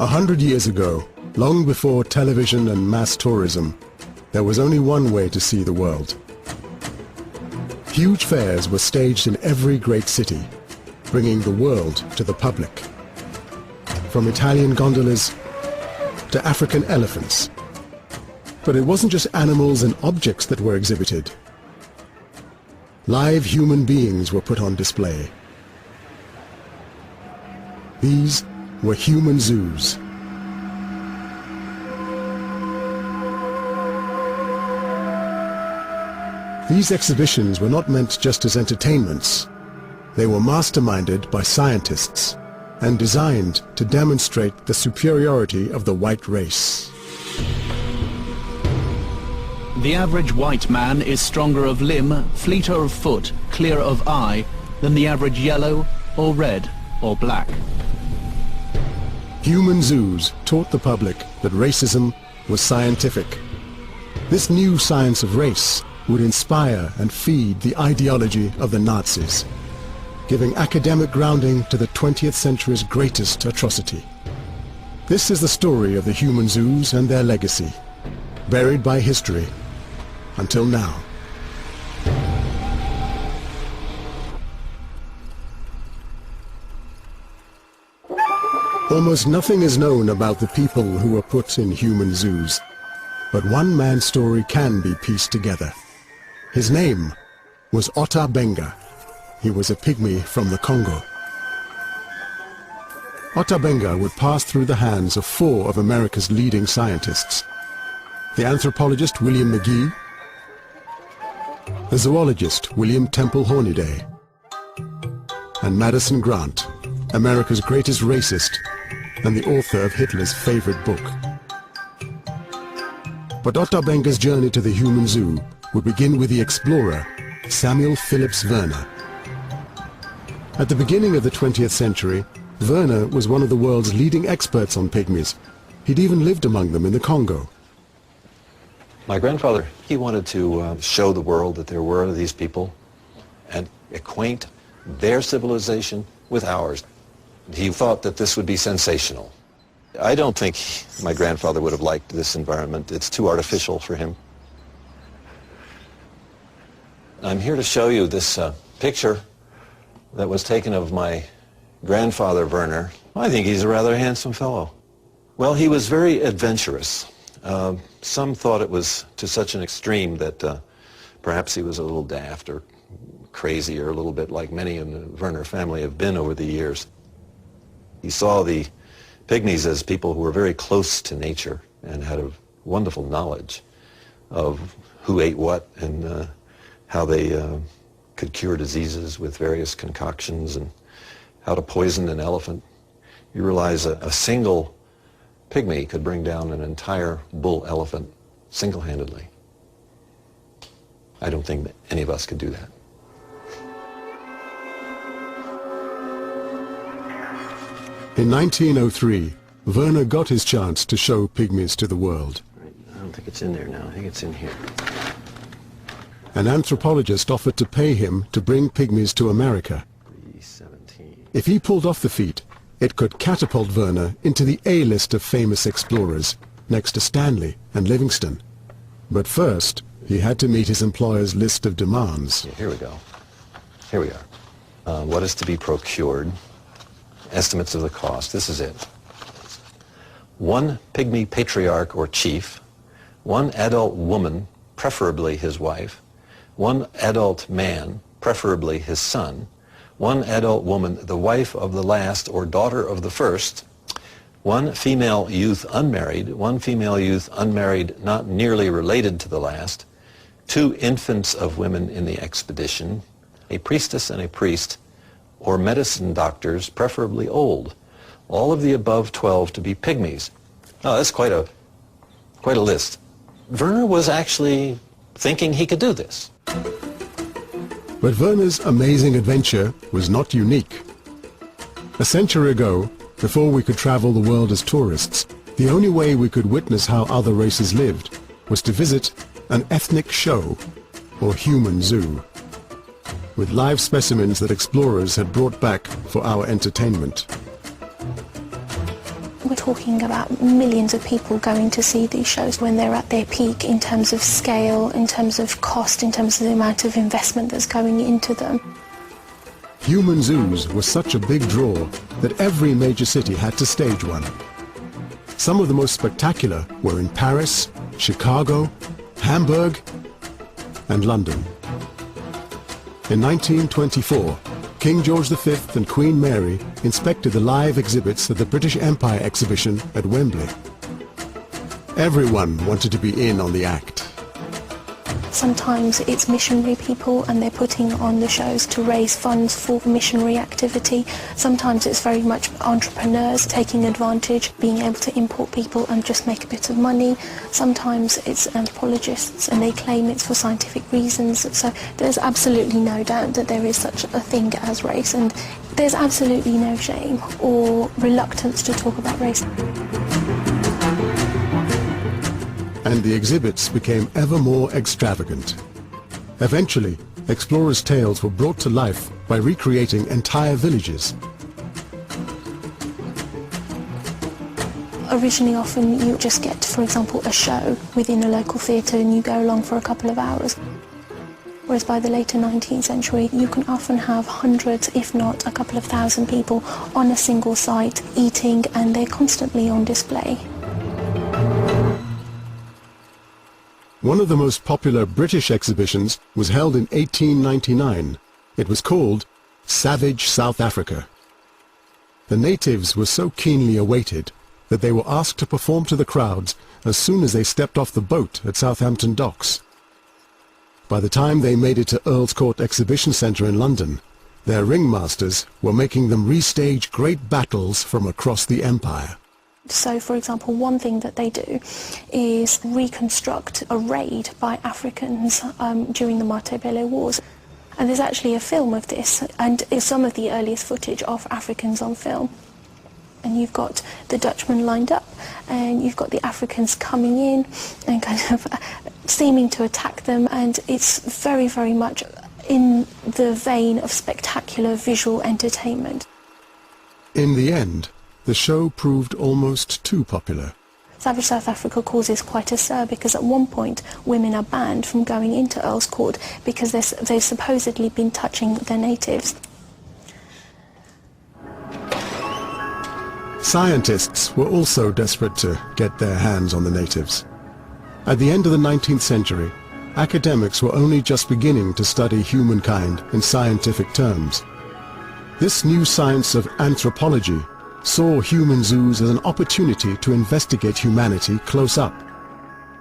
100 years ago, long before television and mass tourism, there was only one way to see the world. Huge fairs were staged in every great city, bringing the world to the public. From Italian gondolas to African elephants. But it wasn't just animals and objects that were exhibited. Live human beings were put on display. These were human zoos. These exhibitions were not meant just as entertainments. They were masterminded by scientists and designed to demonstrate the superiority of the white race. The average white man is stronger of limb, fleeter of foot, clear of eye than the average yellow or red or black. Human zoos taught the public that racism was scientific. This new science of race would inspire and feed the ideology of the Nazis, giving academic grounding to the 20th century's greatest atrocity. This is the story of the human zoos and their legacy, buried by history until now. Almost nothing is known about the people who were put in human zoos, but one man's story can be pieced together. His name was Ota Benga. He was a pygmy from the Congo. Ota Benga would pass through the hands of 4 of America's leading scientists: the anthropologist William McGee, the zoologist William Temple Hornaday, and Madison Grant, America's greatest racist and the author of Hitler's favorite book. But Ota Benga's journey to the human zoo would begin with the explorer Samuel Phillips Werner. At the beginning of the 20th century, Werner was one of the world's leading experts on pygmies. He'd even lived among them in the Congo. My grandfather, he wanted to show the world that there were these people and acquaint their civilization with ours. He thought that this would be sensational. I don't think my grandfather would have liked this environment. It's too artificial for him. I'm here to show you this picture that was taken of my grandfather, Werner. I think he's a rather handsome fellow. Well, he was very adventurous. Some thought it was to such an extreme that perhaps he was a little daft or crazy, or a little bit like many in the Werner family have been over the years. He saw the pygmies as people who were very close to nature and had a wonderful knowledge of who ate what and how they could cure diseases with various concoctions and how to poison an elephant. You realize a single pygmy could bring down an entire bull elephant single-handedly. I don't think that any of us could do that. In 1903, Werner got his chance to show pygmies to the world. I don't think it's in there now. I think it's in here. An anthropologist offered to pay him to bring pygmies to America. If he pulled off the feat, it could catapult Werner into the A-list of famous explorers, next to Stanley and Livingstone. But first, he had to meet his employer's list of demands. Yeah, here we go. Here we are. What is to be procured? Estimates of the cost. This is it. 1 pygmy patriarch or chief, 1 adult woman, preferably his wife, 1 adult man, preferably his son, 1 adult woman, the wife of the last or daughter of the first, 1 female youth unmarried, 1 female youth unmarried not nearly related to the last, 2 infants of women in the expedition, a priestess and a priest, or medicine doctors, preferably old. All of the above 12 to be pygmies. Oh, that's quite a list. Werner was actually thinking he could do this. But Werner's amazing adventure was not unique. A century ago, before we could travel the world as tourists, the only way we could witness how other races lived was to visit an ethnic show, or human zoo, with live specimens that explorers had brought back for our entertainment. We're talking about millions of people going to see these shows when they're at their peak in terms of scale, in terms of cost, in terms of the amount of investment that's going into them. Human zoos were such a big draw that every major city had to stage one. Some of the most spectacular were in Paris, Chicago, Hamburg, and London. In 1924, King George V and Queen Mary inspected the live exhibits at the British Empire exhibition at Wembley. Everyone wanted to be in on the act. Sometimes it's missionary people and they're putting on the shows to raise funds for missionary activity. Sometimes it's very much entrepreneurs taking advantage, being able to import people and just make a bit of money. Sometimes it's anthropologists and they claim it's for scientific reasons. So there's absolutely no doubt that there is such a thing as race, and there's absolutely no shame or reluctance to talk about race. And the exhibits became ever more extravagant. Eventually, explorers' tales were brought to life by recreating entire villages. Originally, often you just get, for example, a show within a local theatre and you go along for a couple of hours. Whereas by the later 19th century, you can often have hundreds, if not a couple of thousand people on a single site eating, and they're constantly on display. One of the most popular British exhibitions was held in 1899. It was called Savage South Africa. The natives were so keenly awaited that they were asked to perform to the crowds as soon as they stepped off the boat at Southampton docks. By the time they made it to Earl's Court Exhibition Centre in London, their ringmasters were making them restage great battles from across the empire. So, for example, one thing that they do is reconstruct a raid by Africans during the Matabele Wars. And there's actually a film of this, and it's some of the earliest footage of Africans on film. And you've got the Dutchmen lined up, and you've got the Africans coming in and kind of seeming to attack them, and it's very, very much in the vein of spectacular visual entertainment. In the end, the show proved almost too popular. Savage South Africa causes quite a stir because at one point women are banned from going into Earl's Court because they've supposedly been touching their natives. Scientists were also desperate to get their hands on the natives. At the end of the 19th century, academics were only just beginning to study humankind in scientific terms. This new science of anthropology saw human zoos as an opportunity to investigate humanity close up.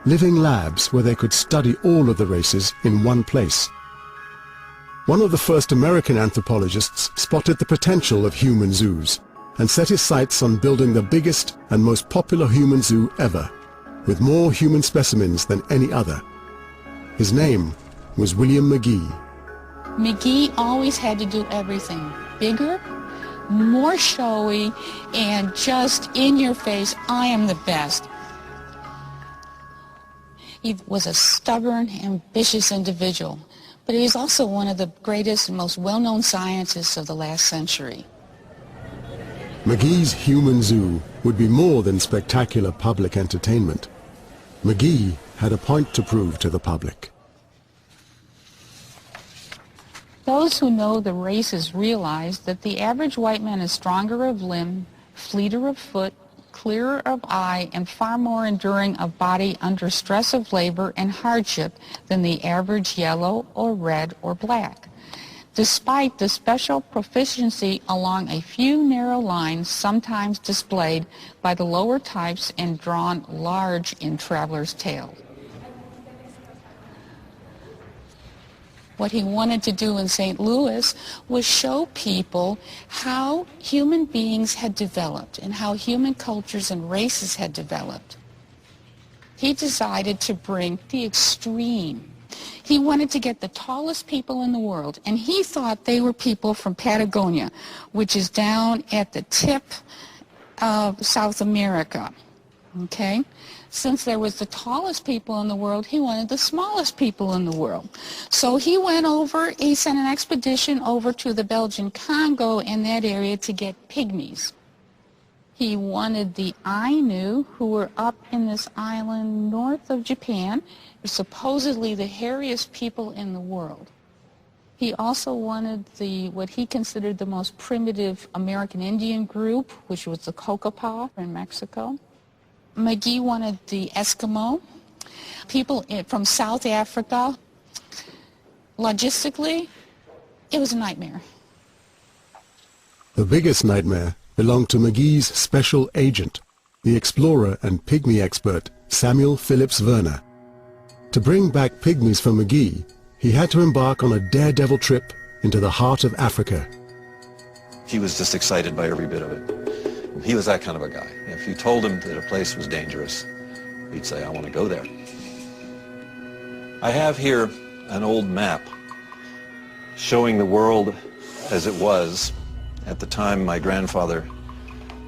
Living labs where they could study all of the races in one place. One of the first American anthropologists spotted the potential of human zoos and set his sights on building the biggest and most popular human zoo ever, with more human specimens than any other. His name was William McGee. McGee always had to do everything bigger, more showy, and just in your face, I am the best. He was a stubborn, ambitious individual, but he was also one of the greatest and most well-known scientists of the last century. McGee's human zoo would be more than spectacular public entertainment. McGee had a point to prove to the public. Those who know the races realize that the average white man is stronger of limb, fleeter of foot, clearer of eye, and far more enduring of body under stress of labor and hardship than the average yellow or red or black, despite the special proficiency along a few narrow lines sometimes displayed by the lower types and drawn large in travelers' tales. What he wanted to do in St. Louis was show people how human beings had developed and how human cultures and races had developed. He decided to bring the extreme. He wanted to get the tallest people in the world, and he thought they were people from Patagonia, which is down at the tip of South America, okay? Since there was the tallest people in the world, he wanted the smallest people in the world. So he went over, he sent an expedition over to the Belgian Congo in that area to get pygmies. He wanted the Ainu, who were up in this island north of Japan, supposedly the hairiest people in the world. He also wanted what he considered the most primitive American Indian group, which was the Cocopah in Mexico. McGee wanted the Eskimo, people from South Africa. Logistically, it was a nightmare. The biggest nightmare belonged to McGee's special agent, the explorer and pygmy expert Samuel Phillips Werner. To bring back pygmies for McGee, he had to embark on a daredevil trip into the heart of Africa. He was just excited by every bit of it. He was that kind of a guy. If you told him that a place was dangerous, he'd say, I want to go there. I have here an old map showing the world as it was at the time my grandfather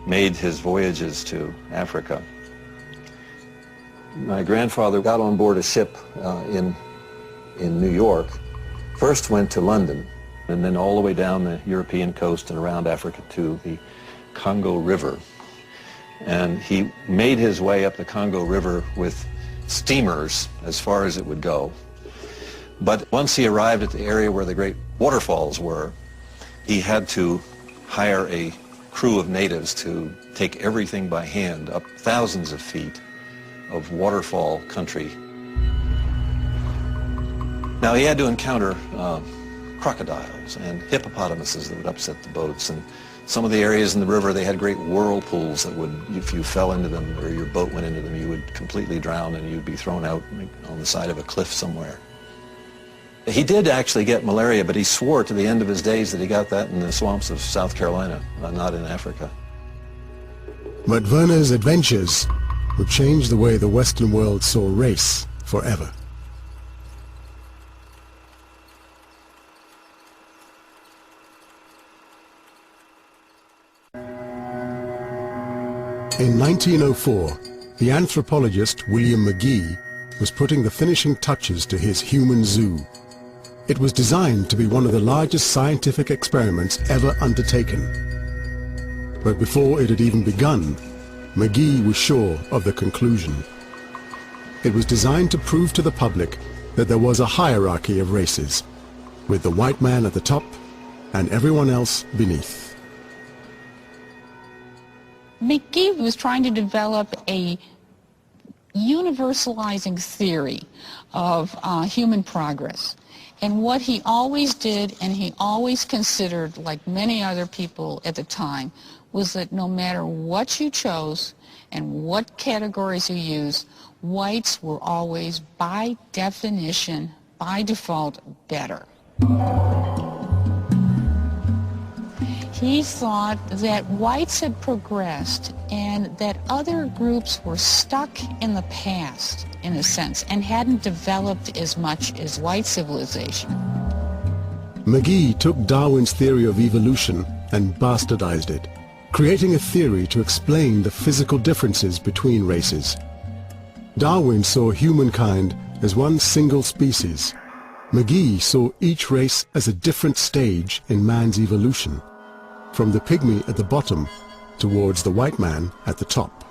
made his voyages to Africa. My grandfather got on board a ship in New York, first went to London, and then all the way down the European coast and around Africa to the Congo River. And he made his way up the Congo River with steamers as far as it would go. But once he arrived at the area where the great waterfalls were, he had to hire a crew of natives to take everything by hand up thousands of feet of waterfall country. Now he had to encounter crocodiles and hippopotamuses that would upset the boats, and some of the areas in the river, they had great whirlpools that would, if you fell into them or your boat went into them, you would completely drown and you'd be thrown out on the side of a cliff somewhere. He did actually get malaria, but he swore to the end of his days that he got that in the swamps of South Carolina, not in Africa. But Werner's adventures would change the way the Western world saw race forever. In 1904, the anthropologist William McGee was putting the finishing touches to his human zoo. It was designed to be one of the largest scientific experiments ever undertaken. But before it had even begun, McGee was sure of the conclusion. It was designed to prove to the public that there was a hierarchy of races, with the white man at the top and everyone else beneath. McGee was trying to develop a universalizing theory of human progress. And what he always did, and he always considered, like many other people at the time, was that no matter what you chose and what categories you used, whites were always, by definition, by default, better. He thought that whites had progressed and that other groups were stuck in the past, in a sense, and hadn't developed as much as white civilization. McGee took Darwin's theory of evolution and bastardized it, creating a theory to explain the physical differences between races. Darwin saw humankind as one single species. McGee saw each race as a different stage in man's evolution, from the pygmy at the bottom towards the white man at the top.